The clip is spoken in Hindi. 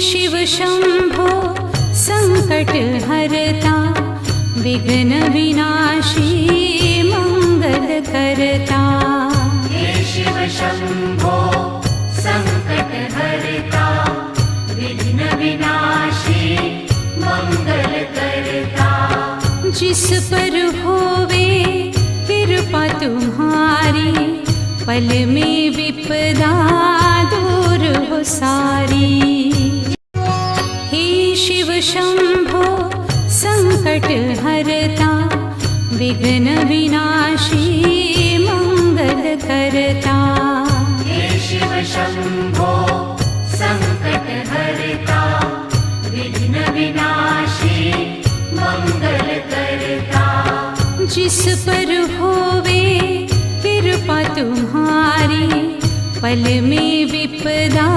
शिव शंभो संकट हरता, विघ्न विनाशी मंगल करता। हे शिव शंभो संकट हरता, विघ्न विनाशी मंगल करता। जिस पर होवे कृपा तुम्हारी, पल में विपदा दूर हो सारी। हे शिव शंभो संकट हरता, विघ्न विनाशी मंगल करता। हे शिव शंभो संकट हरता, विघ्न विनाशी मंगल करता। जिस पर होवे कृपा तुम्हारी, पल में विपदा